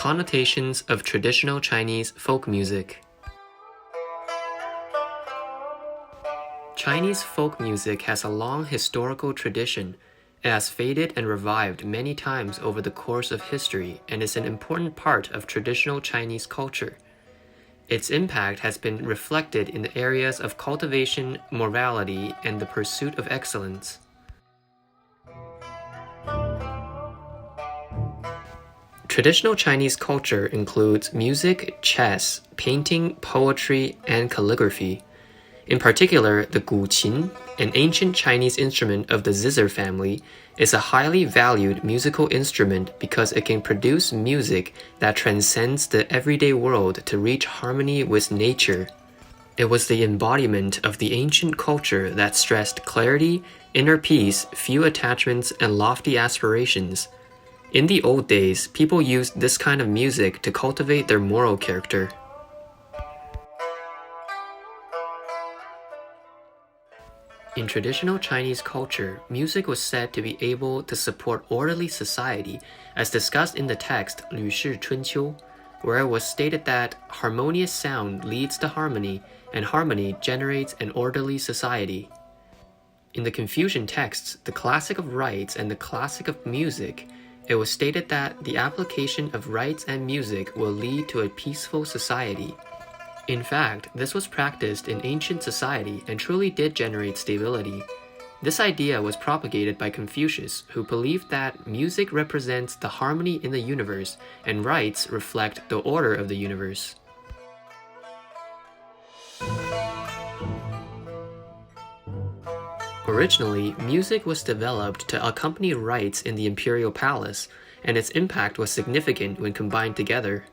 Connotations of traditional Chinese folk music. Chinese folk music has a long historical tradition. It has faded and revived many times over the course of history and is an important part of traditional Chinese culture. Its impact has been reflected in the areas of cultivation, morality, and the pursuit of excellence. Traditional Chinese culture includes music, chess, painting, poetry, and calligraphy. In particular, the guqin, an ancient Chinese instrument of the Zither family, is a highly valued musical instrument because it can produce music that transcends the everyday world to reach harmony with nature. It was the embodiment of the ancient culture that stressed clarity, inner peace, few attachments, and lofty aspirations. In the old days, people used this kind of music to cultivate their moral character. In traditional Chinese culture, music was said to be able to support orderly society, as discussed in the text Lushi Chunqiu, where it was stated that harmonious sound leads to harmony, and harmony generates an orderly society. In the Confucian texts, the classic of rites and the classic of music, it was stated that the application of rites and music will lead to a peaceful society. In fact, this was practiced in ancient society and truly did generate stability. This idea was propagated by Confucius, who believed that music represents the harmony in the universe and rites reflect the order of the universe. Originally, music was developed to accompany rites in the imperial palace, and its impact was significant when combined together.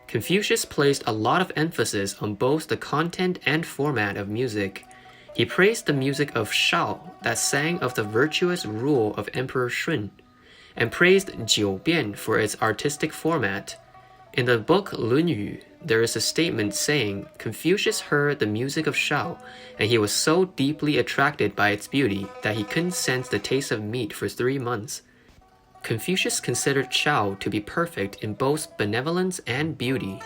Confucius placed a lot of emphasis on both the content and format of music. He praised the music of Shao that sang of the virtuous rule of Emperor Shun, and praised Jiubian for its artistic format. In the book Lunyu, there is a statement saying Confucius heard the music of Shao, and he was so deeply attracted by its beauty that he couldn't sense the taste of meat for 3 months. Confucius considered Shao to be perfect in both benevolence and beauty.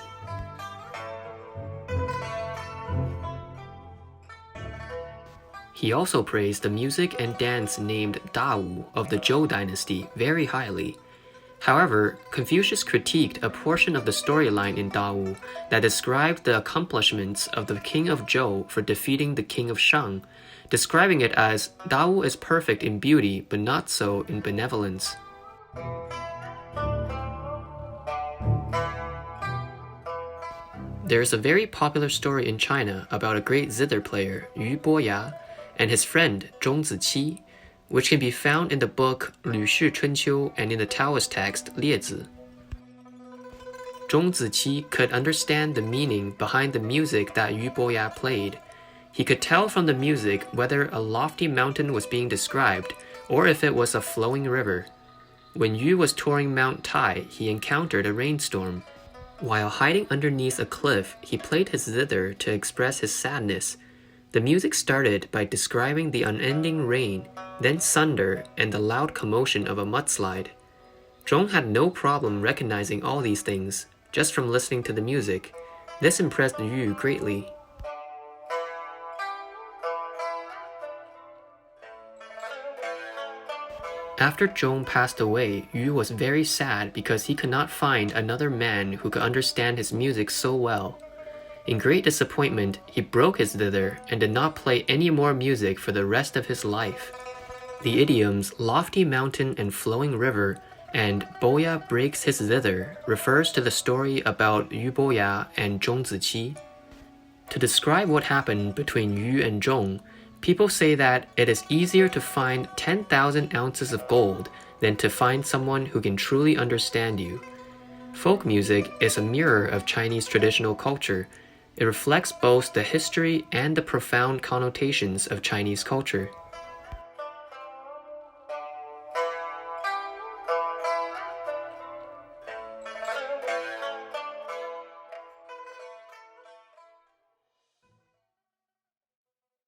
He also praised the music and dance named Dawu of the Zhou dynasty very highly. However, Confucius critiqued a portion of the storyline in Dawu that described the accomplishments of the king of Zhou for defeating the king of Shang, describing it as Dawu is perfect in beauty but not so in benevolence. There is a very popular story in China about a great zither player, Boya, and his friend Ziqi, which can be found in the book Lushi Chunqiu and in the Taoist text Liezi. Ziqi could understand the meaning behind the music that Boya played. He could tell from the music whether a lofty mountain was being described or if it was a flowing river. When Yu was touring Mount Tai, he encountered a rainstorm. While hiding underneath a cliff, he played his zither to express his sadness. The music started by describing the unending rain, then thunder and the loud commotion of a mudslide. Zhong had no problem recognizing all these things, just from listening to the music. This impressed Yu greatly. After Zhong passed away, Yu was very sad because he could not find another man who could understand his music so well. In great disappointment, he broke his zither and did not play any more music for the rest of his life. The idioms lofty mountain and flowing river and Boya breaks his zither refers to the story about Yu Boya and Zhong Ziqi. To describe what happened between Yu and Zhong, people say that it is easier to find 10,000 ounces of gold than to find someone who can truly understand you. Folk music is a mirror of Chinese traditional culture. It reflects both the history and the profound connotations of Chinese culture.